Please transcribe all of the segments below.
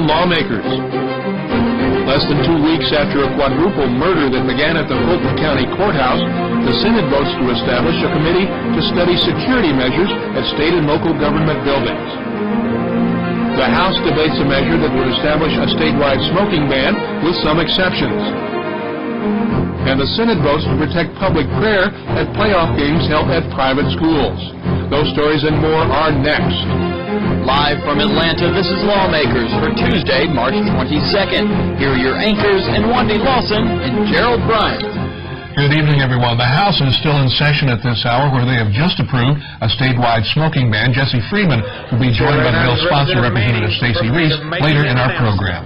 lawmakers. Less than 2 weeks after a quadruple murder that began at the Fulton County Courthouse, the Senate votes to establish a committee to study security measures at state and local government buildings. The House debates a measure that would establish a statewide smoking ban with some exceptions. And the Senate votes to protect public prayer at playoff games held at private schools. Those stories and more are next. Live from Atlanta, this is Lawmakers for Tuesday, March 22nd. Here are your anchors, Wendy Lawson and Gerald Bryant. Good evening, everyone. The House is still in session at this hour, where they have just approved a statewide smoking ban. Jesse Freeman will be joined by the bill's sponsor, Representative Stacey Reese, later in our program.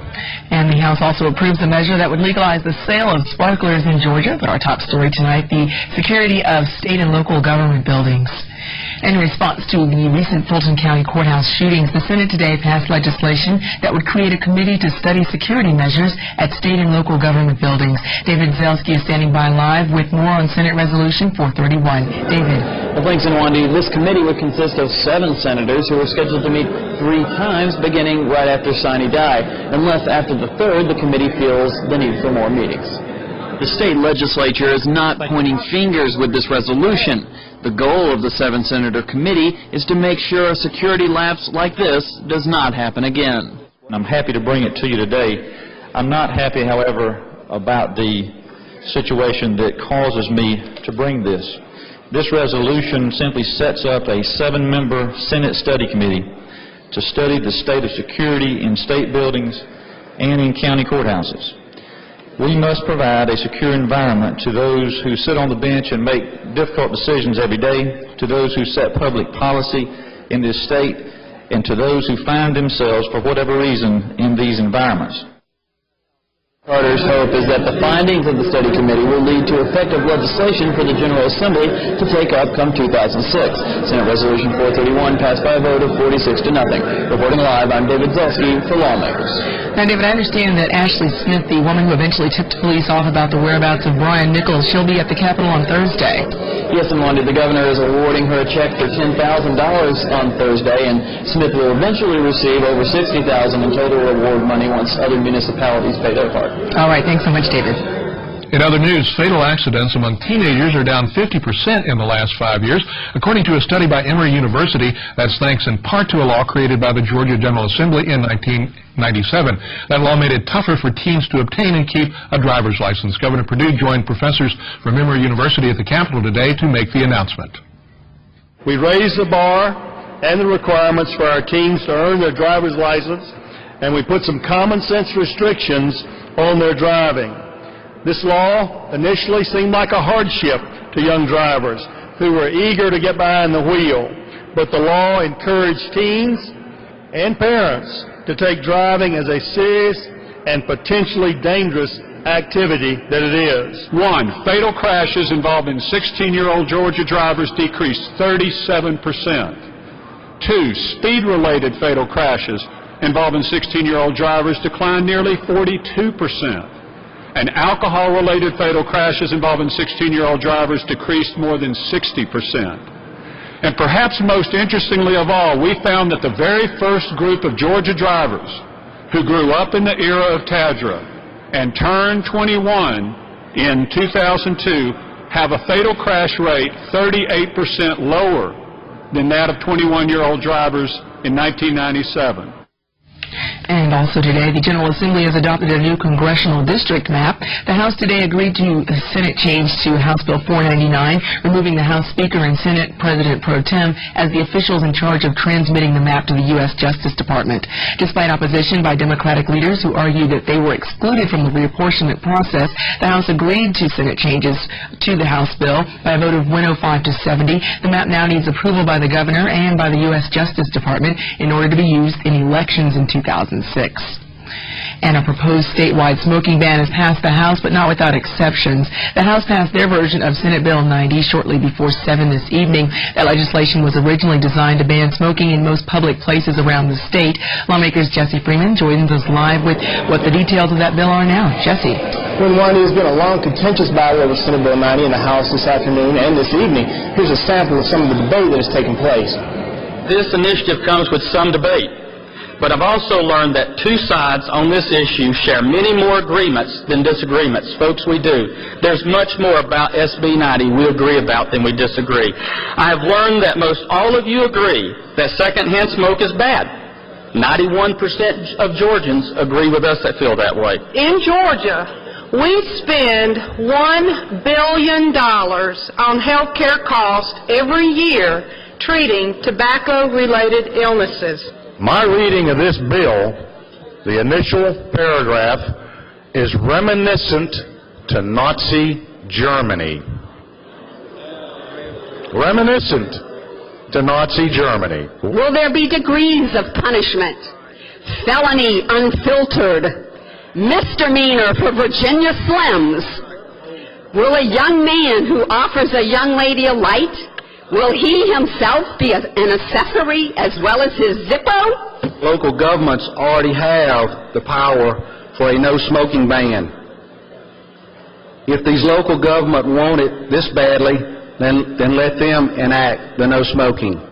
And the House also approves a measure that would legalize the sale of sparklers in Georgia. But our top story tonight, the security of state and local government buildings. In response to the recent Fulton County Courthouse shootings, the Senate today passed legislation that would create a committee to study security measures at state and local government buildings. David Zelski is standing by live with more on Senate Resolution 431. David. Well, thanks, Wendy. This committee would consist of 7 senators who are scheduled to meet 3 times, beginning right after Sonny died, unless after the 3rd the committee feels the need for more meetings. The state legislature is not pointing fingers with this resolution. The goal of the 7-senator committee is to make sure a security lapse like this does not happen again. I'm happy to bring it to you today. I'm not happy, however, about the situation that causes me to bring this. This resolution simply sets up a 7-member Senate study committee to study the state of security in state buildings and in county courthouses. We must provide a secure environment to those who sit on the bench and make difficult decisions every day, to those who set public policy in this state, and to those who find themselves, for whatever reason, in these environments. Carter's hope is that the findings of the study committee will lead to effective legislation for the General Assembly to take up come 2006. Senate Resolution 431 passed by a vote of 46-0. Reporting live, I'm David Zelski for Lawmakers. Now, David, I understand that Ashley Smith, the woman who eventually tipped police off about the whereabouts of Brian Nichols, she'll be at the Capitol on Thursday. Yes, and Wendy, the governor is awarding her a check for $10,000 on Thursday, and Smith will eventually receive over $60,000 in total reward money once other municipalities pay their part. All right, thanks so much, David. In other news, fatal accidents among teenagers are down 50% in the last 5 years, according to a study by Emory University. That's thanks in part to a law created by the Georgia General Assembly in 1997. That law made it tougher for teens to obtain and keep a driver's license. Governor Perdue joined professors from Emory University at the Capitol today to make the announcement. We raised the bar and the requirements for our teens to earn their driver's license, and we put some common sense restrictions on their driving. This law initially seemed like a hardship to young drivers who were eager to get behind the wheel, but the law encouraged teens and parents to take driving as a serious and potentially dangerous activity that it is. 1. Fatal crashes involving 16-year-old Georgia drivers decreased 37%. 2. Speed-related fatal crashes involving 16-year-old drivers declined nearly 42%. And alcohol-related fatal crashes involving 16-year-old drivers decreased more than 60%. And perhaps most interestingly of all, we found that the very first group of Georgia drivers who grew up in the era of TADRA and turned 21 in 2002 have a fatal crash rate 38% lower than that of 21-year-old drivers in 1997. And also today, the General Assembly has adopted a new congressional district map. The House today agreed to a Senate change to House Bill 499, removing the House Speaker and Senate President Pro Tem as the officials in charge of transmitting the map to the U.S. Justice Department. Despite opposition by Democratic leaders who argued that they were excluded from the reapportionment process, the House agreed to Senate changes to the House bill by a vote of 105 to 70. The map now needs approval by the governor and by the U.S. Justice Department in order to be used in elections in 2006. And a proposed statewide smoking ban has passed the House, but not without exceptions. The House passed their version of Senate Bill 90 shortly before 7 this evening. That legislation was originally designed to ban smoking in most public places around the state. Lawmakers Jesse Freeman joins us live with what the details of that bill are now. Jesse. When Wendy, has been a long, contentious battle over Senate Bill 90 in the House this afternoon and this evening. Here's a sample of some of the debate that has taken place. This initiative comes with some debate. But I've also learned that two sides on this issue share many more agreements than disagreements. Folks, we do. There's much more about SB 90 we agree about than we disagree. I have learned that most all of you agree that secondhand smoke is bad. 91% of Georgians agree with us that feel that way. In Georgia, we spend $1 billion on health care costs every year treating tobacco-related illnesses. My reading of this bill, the initial paragraph, is reminiscent to Nazi Germany. Reminiscent to Nazi Germany. Will there be degrees of punishment? Felony unfiltered. Misdemeanor for Virginia Slims. Will a young man who offers a young lady a light, will he himself be an accessory as well as his Zippo? Local governments already have the power for a no-smoking ban. If these local governments want it this badly, then let them enact the no-smoking.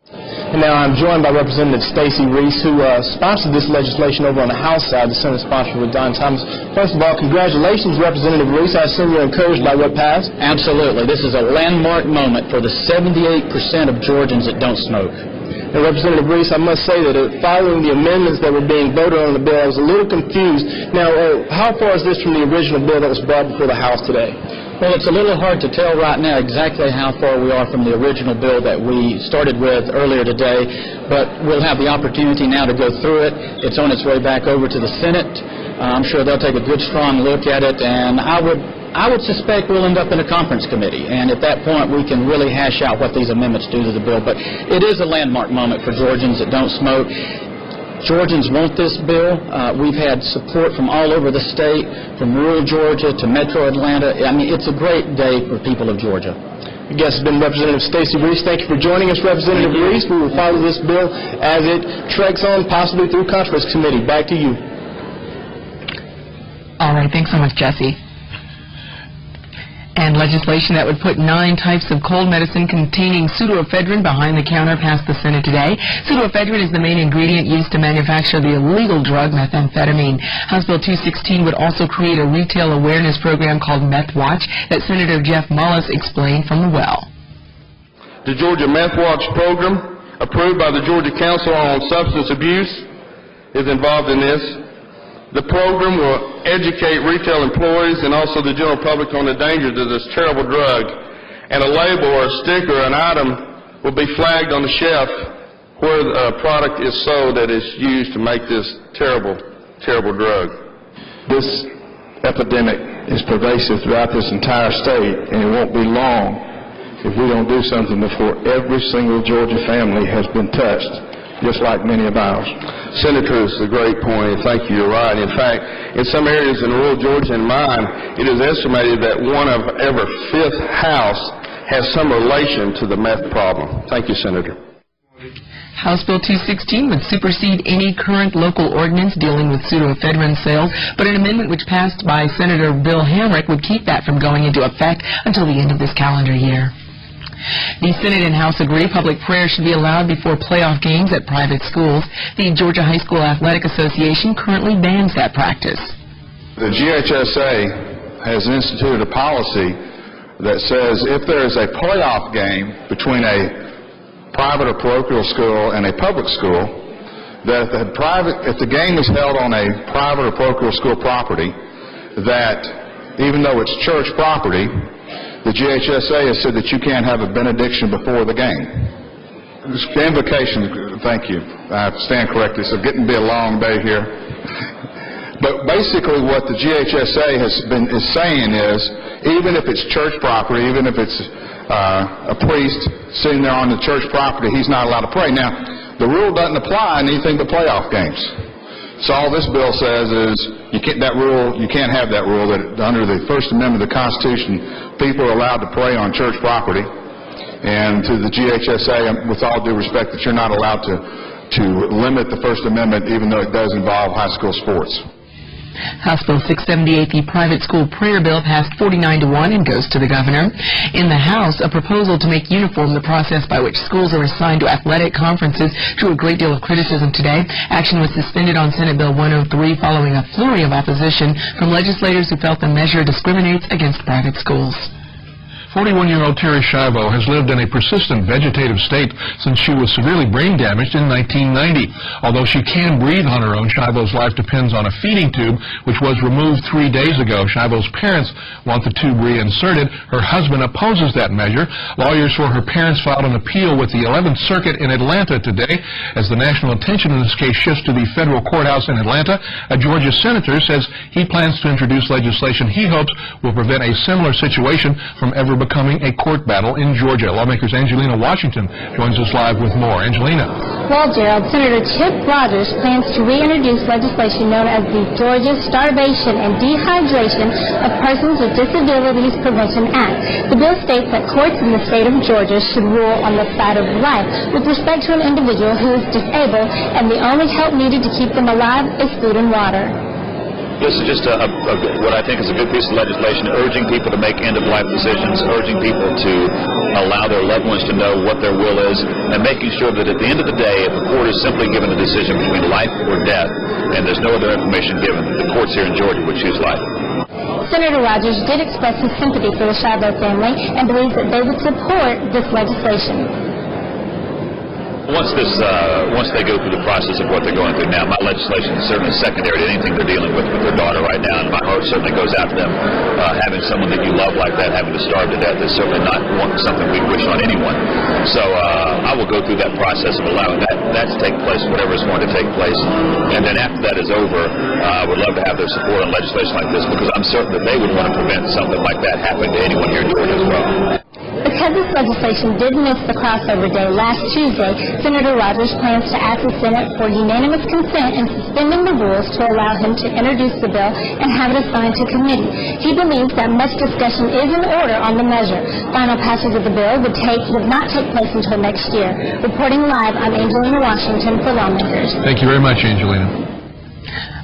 And now I'm joined by Representative Stacey Reese, who sponsored this legislation over on the House side. The Senate sponsored with Don Thomas. First of all, congratulations, Representative Reese. I assume you're encouraged by what passed? Absolutely. This is a landmark moment for the 78% of Georgians that don't smoke. And Representative Reese, I must say that following the amendments that were being voted on in the bill, I was a little confused. Now, how far is this from the original bill that was brought before the House today? Well, it's a little hard to tell right now exactly how far we are from the original bill that we started with earlier today, but we'll have the opportunity now to go through it. It's on its way back over to the Senate. I'm sure they'll take a good, strong look at it, and I would suspect we'll end up in a conference committee, and at that point we can really hash out what these amendments do to the bill. But it is a landmark moment for Georgians that don't smoke. Georgians want this bill. We've had support from all over the state, from rural Georgia to metro Atlanta. I mean, it's a great day for people of Georgia. I guess it's been Representative Stacey Reese. Thank you for joining us, Representative Reese. We will follow this bill as it treks on, possibly through conference committee. Back to you. All right, thanks so much, Jesse. And legislation that would put 9 types of cold medicine containing pseudoephedrine behind the counter passed the Senate today. Pseudoephedrine is the main ingredient used to manufacture the illegal drug methamphetamine. House Bill 216 would also create a retail awareness program called Meth Watch that Senator Jeff Mullis explained from the well. The Georgia Meth Watch program, approved by the Georgia Council on Substance Abuse, is involved in this. The program will educate retail employees and also the general public on the dangers of this terrible drug. And a label or a sticker, an item, will be flagged on the shelf where the product is sold that is used to make this terrible, terrible drug. This epidemic is pervasive throughout this entire state, and it won't be long if we don't do something before every single Georgia family has been touched, just like many of ours. Senator, it's a great point. Thank you. You're right. In fact, in some areas in rural Georgia and mine, it is estimated that one of every 5th house has some relation to the meth problem. Thank you, Senator. House Bill 216 would supersede any current local ordinance dealing with pseudoephedrine sales, but an amendment which passed by Senator Bill Hamrick would keep that from going into effect until the end of this calendar year. The Senate and House agree public prayer should be allowed before playoff games at private schools. The Georgia High School Athletic Association currently bans that practice. The GHSA has instituted a policy that says if there is a playoff game between a private or parochial school and a public school, that if the game is held on a private or parochial school property, that even though it's church property, the GHSA has said that you can't have a benediction before the game. Invocation, thank you. I stand corrected. It's getting to be a long day here. But basically what the GHSA is saying is, even if it's church property, even if it's a priest sitting there on the church property, he's not allowed to pray. Now, the rule doesn't apply in anything but playoff games. So all this bill says is you can't have that rule that under the First Amendment of the Constitution, people are allowed to pray on church property. And to the GHSA, with all due respect, that you're not allowed to limit the First Amendment, even though it does involve high school sports. House Bill 678, the private school prayer bill, passed 49-1 and goes to the governor. In the House, a proposal to make uniform the process by which schools are assigned to athletic conferences drew a great deal of criticism today. Action was suspended on Senate Bill 103 following a flurry of opposition from legislators who felt the measure discriminates against private schools. 41-year-old Terry Schiavo has lived in a persistent vegetative state since she was severely brain damaged in 1990. Although she can breathe on her own, Schiavo's life depends on a feeding tube, which was removed 3 days ago. Schiavo's parents want the tube reinserted. Her husband opposes that measure. Lawyers for her parents filed an appeal with the 11th Circuit in Atlanta today. As the national attention in this case shifts to the federal courthouse in Atlanta, a Georgia senator says he plans to introduce legislation he hopes will prevent a similar situation from ever becoming a court battle in Georgia. Lawmakers Angelina Washington joins us live with more. Angelina. Well, Gerald, Senator Chip Rogers plans to reintroduce legislation known as the Georgia Starvation and Dehydration of Persons with Disabilities Prevention Act. The bill states that courts in the state of Georgia should rule on the side of life with respect to an individual who is disabled and the only help needed to keep them alive is food and water. This is just what I think is a good piece of legislation, urging people to make end-of-life decisions, urging people to allow their loved ones to know what their will is, and making sure that at the end of the day, if the court is simply given a decision between life or death, and there's no other information given, the courts here in Georgia would choose life. Senator Rogers did express his sympathy for the Schiavo family and believes that they would support this legislation. Once they go through the process of what they're going through now, my legislation is certainly secondary to anything they're dealing with their daughter right now, and my heart certainly goes out to them. Having someone that you love like that having to starve to death is certainly not something we wish on anyone. So I will go through that process of allowing that to take place, whatever is going to take place. And then after that is over, I would love to have their support on legislation like this, because I'm certain that they would want to prevent something like that happening to anyone here in Georgia as well. Because this legislation did miss the crossover day last Tuesday, Senator Rogers plans to ask the Senate for unanimous consent in suspending the rules to allow him to introduce the bill and have it assigned to committee. He believes that much discussion is in order on the measure. Final passage of the bill would not take place until next year. Reporting live, I'm Angelina Washington for Lawmakers. Thank you very much, Angelina.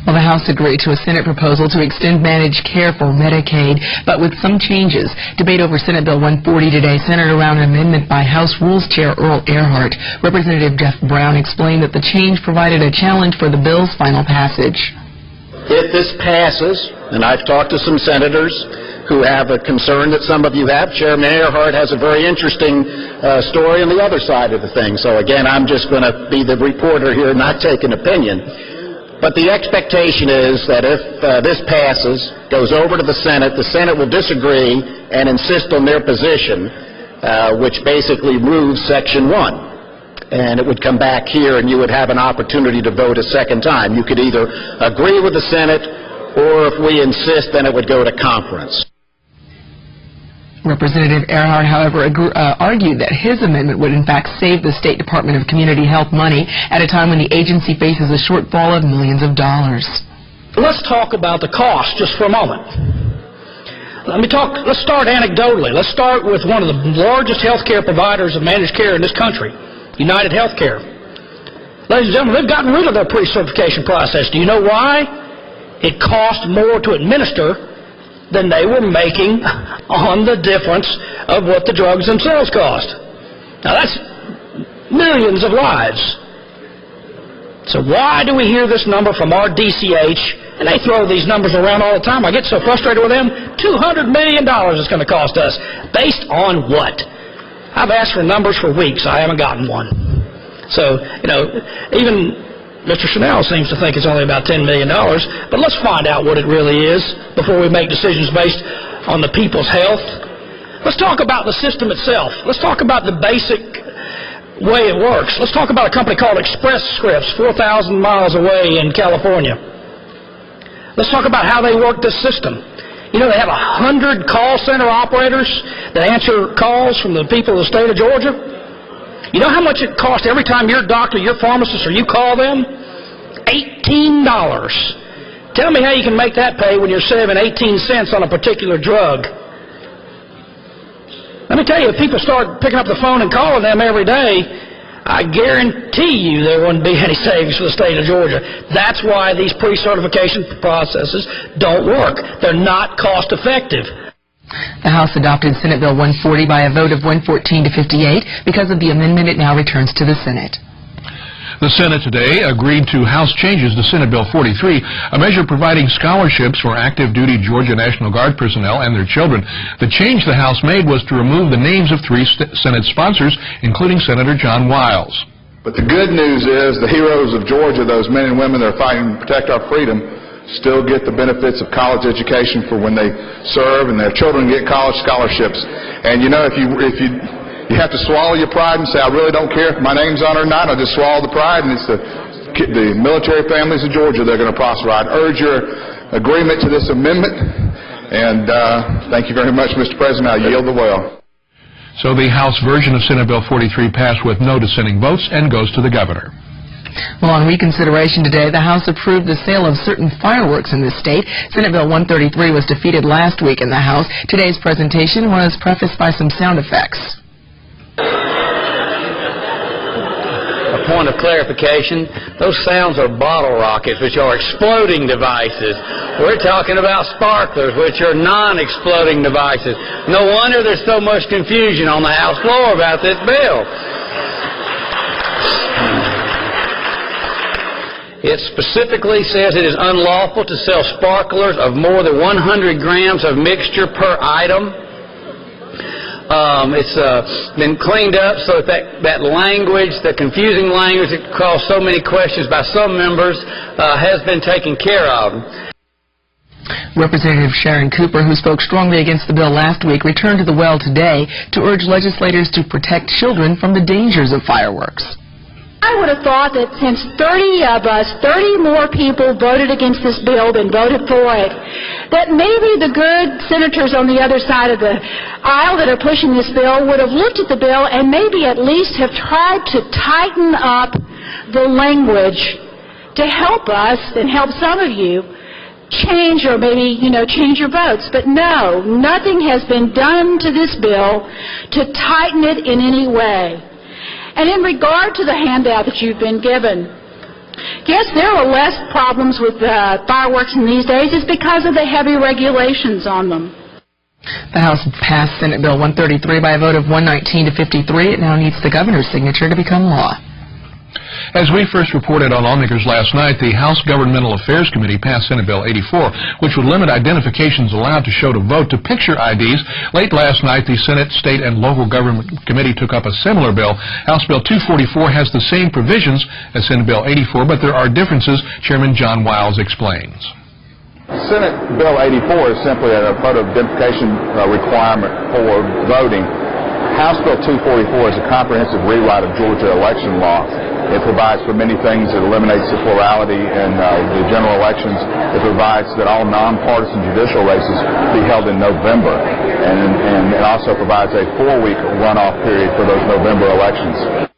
Well, the House agreed to a Senate proposal to extend managed care for Medicaid, but with some changes. Debate over Senate Bill 140 today centered around an amendment by House Rules Chair Earl Earhart. Representative Jeff Brown explained that the change provided a challenge for the bill's final passage. If this passes, and I've talked to some senators who have a concern that some of you have, Chairman Earhart has a very interesting story on the other side of the thing. So again, I'm just going to be the reporter here, not take an opinion. But the expectation is that if this passes, goes over to the Senate will disagree and insist on their position, which basically removes Section 1. And it would come back here and you would have an opportunity to vote a second time. You could either agree with the Senate, or if we insist, then it would go to conference. Representative Earhart, however, argued that his amendment would in fact save the State Department of Community Health money at a time when the agency faces a shortfall of millions of dollars. Let's talk about the cost just for a moment. Let's start anecdotally. Let's start with one of the largest health care providers of managed care in this country, United Healthcare. Ladies and gentlemen, they've gotten rid of their pre-certification process. Do you know why? It cost more to administer than they were making on the difference of what the drugs themselves cost. Now that's millions of lives. So why do we hear this number from our DCH, and they throw these numbers around all the time? I get so frustrated with them. $200 million is going to cost us. Based on what? I've asked for numbers for weeks. I haven't gotten one. So, even Mr. Chanel seems to think it's only about $10 million, but let's find out what it really is before we make decisions based on the people's health. Let's talk about the system itself. Let's talk about the basic way it works. Let's talk about a company called Express Scripts, 4,000 miles away in California. Let's talk about how they work this system. They have 100 call center operators that answer calls from the people of the state of Georgia. You know how much it costs every time your doctor, your pharmacist, or you call them? $18. Tell me how you can make that pay when you're saving 18 cents on a particular drug. Let me tell you, if people start picking up the phone and calling them every day, I guarantee you there wouldn't be any savings for the state of Georgia. That's why these pre-certification processes don't work. They're not cost-effective. The House adopted Senate Bill 140 by a vote of 114 to 58. Because of the amendment, it now returns to the Senate. The Senate today agreed to House changes to Senate Bill 43, a measure providing scholarships for active duty Georgia National Guard personnel and their children. The change the House made was to remove the names of 3 Senate sponsors, including Senator John Wiles. But the good news is the heroes of Georgia, those men and women that are fighting to protect our freedom, still get the benefits of college education for when they serve, and their children get college scholarships. And you know, if you have to swallow your pride and say, I really don't care if my name's on it or not. I'll just swallow the pride, and it's the military families of Georgia that are going to prosper. I'd urge your agreement to this amendment, and thank you very much, Mr. President. I yield the well. So the House version of Senate Bill 43 passed with no dissenting votes and goes to the governor. Well, on reconsideration today, the House approved the sale of certain fireworks in the state. Senate Bill 133 was defeated last week in the House. Today's presentation was prefaced by some sound effects. A point of clarification, those sounds are bottle rockets, which are exploding devices. We're talking about sparklers, which are non-exploding devices. No wonder there's so much confusion on the House floor about this bill. It specifically says it is unlawful to sell sparklers of more than 100 grams of mixture per item. It's been cleaned up so that language, the confusing language that caused so many questions by some members, has been taken care of. Representative Sharon Cooper, who spoke strongly against the bill last week, returned to the well today to urge legislators to protect children from the dangers of fireworks. I would have thought that since 30 of us, 30 more people voted against this bill than voted for it, that maybe the good senators on the other side of the aisle that are pushing this bill would have looked at the bill and maybe at least have tried to tighten up the language to help us and help some of you change, or maybe, change your votes. But no, nothing has been done to this bill to tighten it in any way. And in regard to the handout that you've been given, yes, there are less problems with fireworks in these days. It's because of the heavy regulations on them. The House passed Senate Bill 133 by a vote of 119 to 53. It now needs the governor's signature to become law. As we first reported on Lawmakers last night, the House Governmental Affairs Committee passed Senate Bill 84, which would limit identifications allowed to show to vote to picture IDs. Late last night, the Senate, State, and Local Government Committee took up a similar bill. House Bill 244 has the same provisions as Senate Bill 84, but there are differences. Chairman John Wiles explains. Senate Bill 84 is simply a photo identification requirement for voting. House Bill 244 is a comprehensive rewrite of Georgia election law. It provides for many things. It eliminates the plurality in the general elections. It provides that all nonpartisan judicial races be held in November. And it also provides a 4-week runoff period for those November elections.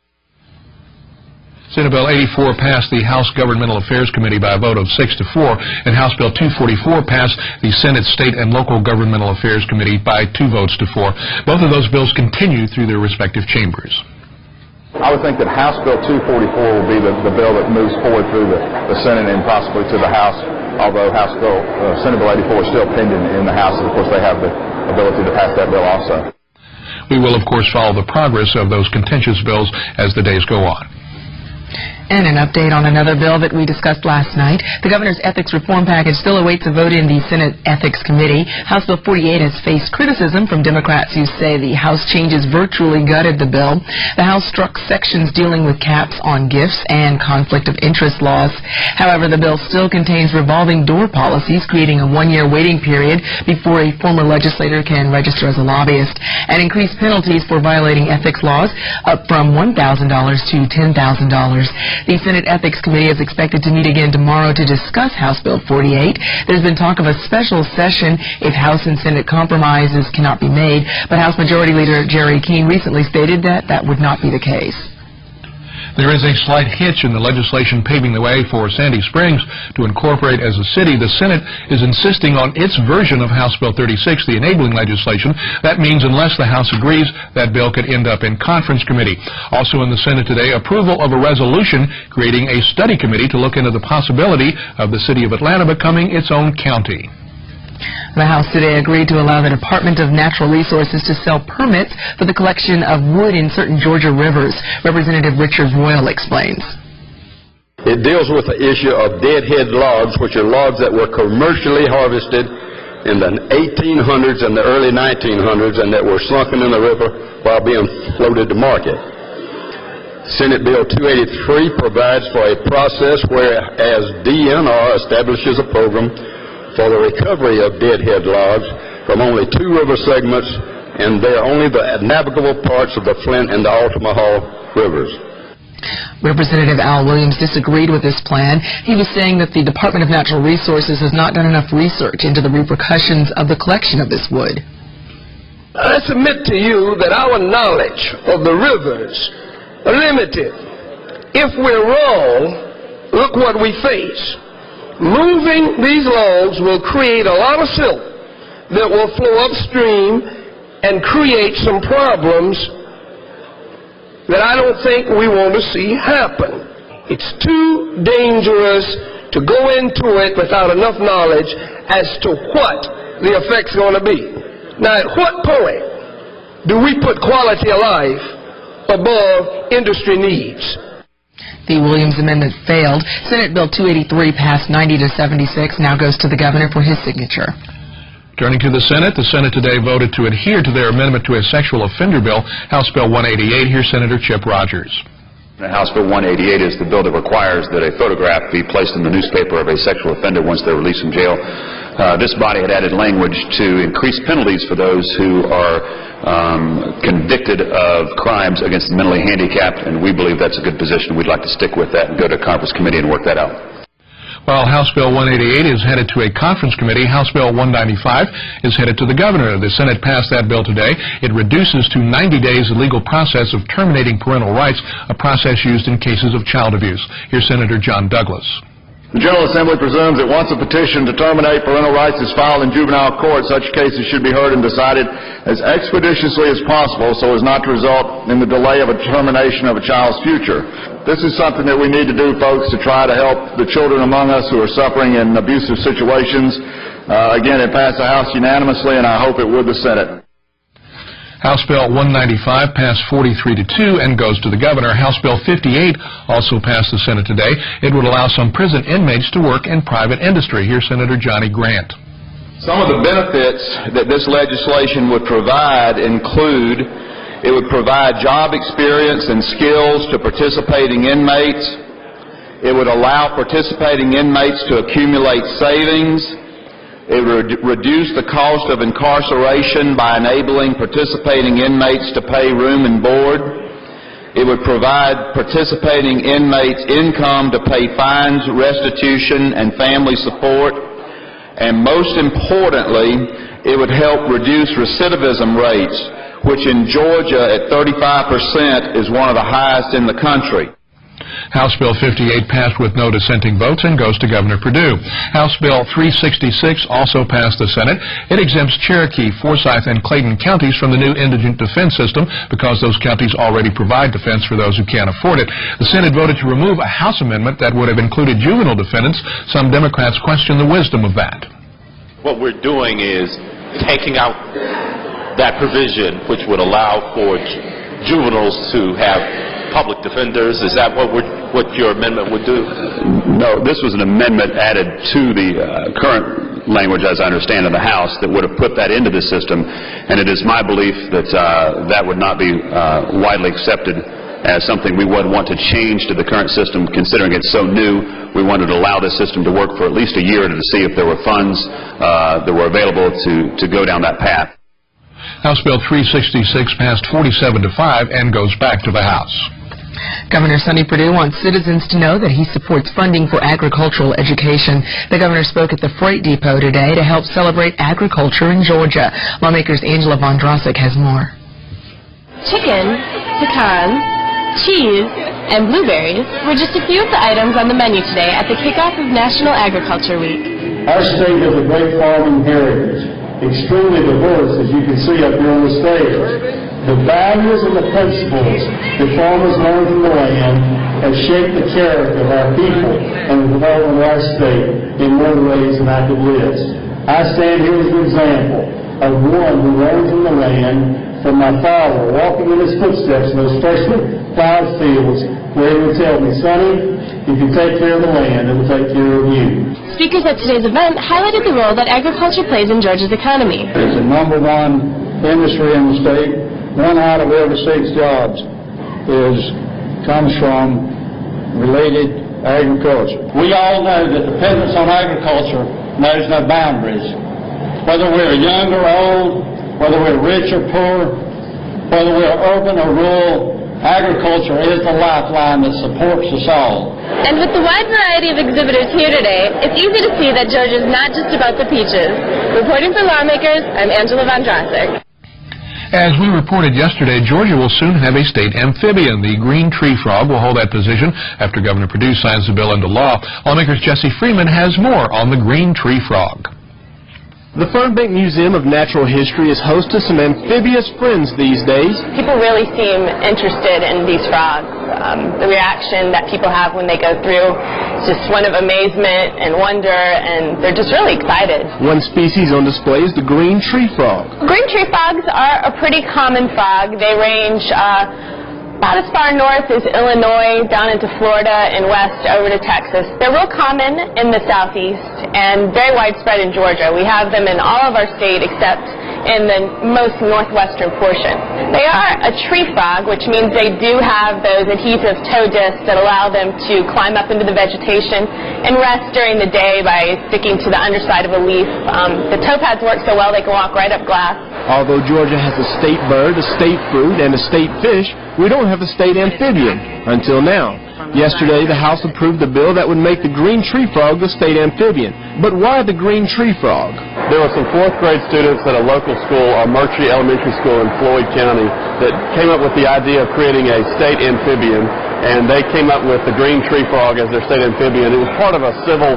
Senate Bill 84 passed the House Governmental Affairs Committee by a vote of 6 to 4, and House Bill 244 passed the Senate, State, and Local Governmental Affairs Committee by 2 votes to 4. Both of those bills continue through their respective chambers. I would think that House Bill 244 will be the bill that moves forward through the Senate and possibly to the House, although Senate Bill 84 is still pending in the House, and of course they have the ability to pass that bill also. We will, of course, follow the progress of those contentious bills as the days go on. And an update on another bill that we discussed last night. The governor's ethics reform package still awaits a vote in the Senate Ethics Committee. House Bill 48 has faced criticism from Democrats who say the House changes virtually gutted the bill. The House struck sections dealing with caps on gifts and conflict of interest laws. However, the bill still contains revolving door policies, creating a 1-year waiting period before a former legislator can register as a lobbyist, and increased penalties for violating ethics laws, up from $1,000 to $10,000. The Senate Ethics Committee is expected to meet again tomorrow to discuss House Bill 48. There's been talk of a special session if House and Senate compromises cannot be made, but House Majority Leader Jerry Keene recently stated that would not be the case. There is a slight hitch in the legislation paving the way for Sandy Springs to incorporate as a city. The Senate is insisting on its version of House Bill 36, the enabling legislation. That means unless the House agrees, that bill could end up in conference committee. Also in the Senate today, approval of a resolution creating a study committee to look into the possibility of the city of Atlanta becoming its own county. The House today agreed to allow the Department of Natural Resources to sell permits for the collection of wood in certain Georgia rivers. Representative Richard Royal explains. It deals with the issue of deadhead logs, which are logs that were commercially harvested in the 1800s and the early 1900s and that were sunken in the river while being floated to market. Senate Bill 283 provides for a process whereas DNR establishes a program for the recovery of deadhead logs from only 2 river segments, and they are only the navigable parts of the Flint and the Altamaha rivers. Representative Al Williams disagreed with this plan. He was saying that the Department of Natural Resources has not done enough research into the repercussions of the collection of this wood. I submit to you that our knowledge of the rivers are limited. If we're wrong, look what we face. Moving these logs will create a lot of silt that will flow upstream and create some problems that I don't think we want to see happen. It's too dangerous to go into it without enough knowledge as to what the effect's going to be. Now, at what point do we put quality of life above industry needs? The Williams amendment failed. Senate Bill 283 passed 90 to 76, now goes to the governor for his signature. Turning to the Senate today voted to adhere to their amendment to a sexual offender bill, House Bill 188. Here's Senator Chip Rogers. House Bill 188 is the bill that requires that a photograph be placed in the newspaper of a sexual offender once they're released from jail. This body had added language to increase penalties for those who are convicted of crimes against the mentally handicapped, and we believe that's a good position. We'd like to stick with that and go to conference committee and work that out. While House Bill 188 is headed to a conference committee, House Bill 195 is headed to the governor. The Senate passed that bill today. It reduces to 90 days the legal process of terminating parental rights, a process used in cases of child abuse. Here's Senator John Douglas. The General Assembly presumes that once a petition to terminate parental rights is filed in juvenile court, such cases should be heard and decided as expeditiously as possible so as not to result in the delay of a termination of a child's future. This is something that we need to do, folks, to try to help the children among us who are suffering in abusive situations. Again, it passed the House unanimously, and I hope it would the Senate. House Bill 195 passed 43-2 and goes to the governor. House Bill 58 also passed the Senate today. It would allow some prison inmates to work in private industry. Here's Senator Johnny Grant. Some of the benefits that this legislation would provide include it would provide job experience and skills to participating inmates. It would allow participating inmates to accumulate savings. It would reduce the cost of incarceration by enabling participating inmates to pay room and board. It would provide participating inmates income to pay fines, restitution, and family support. And most importantly, it would help reduce recidivism rates, which in Georgia at 35% is one of the highest in the country. House Bill 58 passed with no dissenting votes and goes to Governor Perdue. House Bill 366 also passed the Senate. It exempts Cherokee, Forsyth, and Clayton counties from the new indigent defense system because those counties already provide defense for those who can't afford it. The Senate voted to remove a House amendment that would have included juvenile defendants. Some Democrats question the wisdom of that. What we're doing is taking out that provision which would allow for juveniles to have public defenders. Is that what your amendment would do? No, this was an amendment added to the current language, as I understand, in the House that would have put that into the system, and it is my belief that that would not be widely accepted as something we would want to change to the current system, considering it's so new. We wanted to allow this system to work for at least a year to see if there were funds that were available to go down that path. House Bill 366 passed 47-5 and goes back to the House. Governor Sonny Perdue wants citizens to know that he supports funding for agricultural education. The governor spoke at the Freight Depot today to help celebrate agriculture in Georgia. Lawmakers Angela Vondrasek has more. Chicken, pecan, cheese, and blueberries were just a few of the items on the menu today at the kickoff of National Agriculture Week. Our state has a great farming heritage, extremely diverse, as you can see up here on the stage. The values and the principles that farmers learn from the land have shaped the character of our people and the development of our state in more ways than I could list. I stand here as an example of one who learned from the land, from my father, walking in his footsteps in those freshly plowed fields, where he would tell me, Sonny, if you take care of the land, it will take care of you. Speakers at today's event highlighted the role that agriculture plays in Georgia's economy. It's the number one industry in the state. 1 out of every 6 jobs comes from related agriculture. We all know that dependence on agriculture knows no boundaries. Whether we're young or old, whether we're rich or poor, whether we're urban or rural, agriculture is the lifeline that supports us all. And with the wide variety of exhibitors here today, it's easy to see that Georgia's not just about the peaches. Reporting for Lawmakers, I'm Angela Von Drossek. As we reported yesterday, Georgia will soon have a state amphibian. The green tree frog will hold that position after Governor Perdue signs the bill into law. Lawmakers' Jesse Freeman has more on the green tree frog. The Fernbank Museum of Natural History is host to some amphibious friends these days. People really seem interested in these frogs. The reaction that people have when they go through is just one of amazement and wonder, and they're just really excited. One species on display is the green tree frog. Green tree frogs are a pretty common frog. They range about as far north as Illinois, down into Florida, and west over to Texas. They're real common in the southeast and very widespread in Georgia. We have them in all of our state except in the most northwestern portion. They are a tree frog, which means they do have those adhesive toe discs that allow them to climb up into the vegetation and rest during the day by sticking to the underside of a leaf. The toe pads work so well they can walk right up glass. Although Georgia has a state bird, a state fruit, and a state fish, we don't have a state amphibian, until now. Yesterday, the House approved a bill that would make the green tree frog the state amphibian. But why the green tree frog? There were some 4th grade students at a local school, Murtry Elementary School in Floyd County, that came up with the idea of creating a state amphibian, and they came up with the green tree frog as their state amphibian. It was part of a civil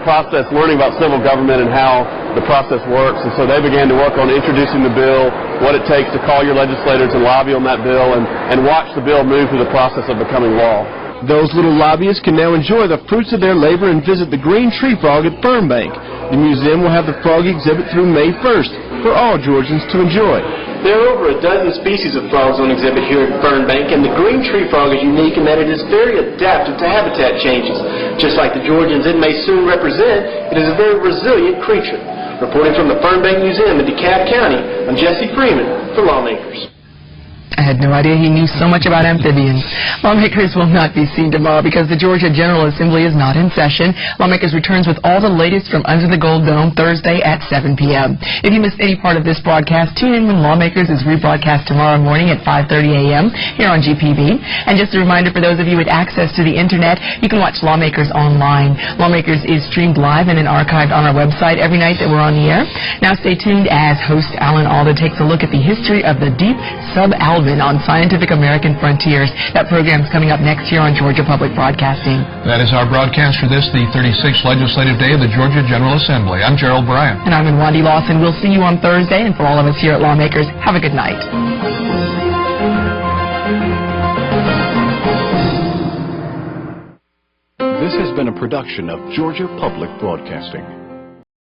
process, learning about civil government and how the process works, and so they began to work on introducing the bill, what it takes to call your legislators and lobby on that bill, and watch the bill move through the process of becoming law. Those little lobbyists can now enjoy the fruits of their labor and visit the green tree frog at Fernbank. The museum will have the frog exhibit through May 1st for all Georgians to enjoy. There are over a dozen species of frogs on exhibit here at Fernbank, and the green tree frog is unique in that it is very adaptive to habitat changes. Just like the Georgians it may soon represent, it is a very resilient creature. Reporting from the Fernbank Museum in DeKalb County, I'm Jesse Freeman for Lawmakers. I had no idea he knew so much about amphibians. Lawmakers will not be seen tomorrow because the Georgia General Assembly is not in session. Lawmakers returns with all the latest from Under the Gold Dome Thursday at 7 p.m. If you missed any part of this broadcast, tune in when Lawmakers is rebroadcast tomorrow morning at 5:30 a.m. here on GPB. And just a reminder for those of you with access to the Internet, you can watch Lawmakers online. Lawmakers is streamed live and then archived on our website every night that we're on the air. Now stay tuned as host Alan Alda takes a look at the history of the deep subalvin on Scientific American Frontiers. That program's coming up next year on Georgia Public Broadcasting. That is our broadcast for this, the 36th legislative day of the Georgia General Assembly. I'm Gerald Bryant. And I'm Wendy Lawson. We'll see you on Thursday, and for all of us here at Lawmakers, have a good night. This has been a production of Georgia Public Broadcasting.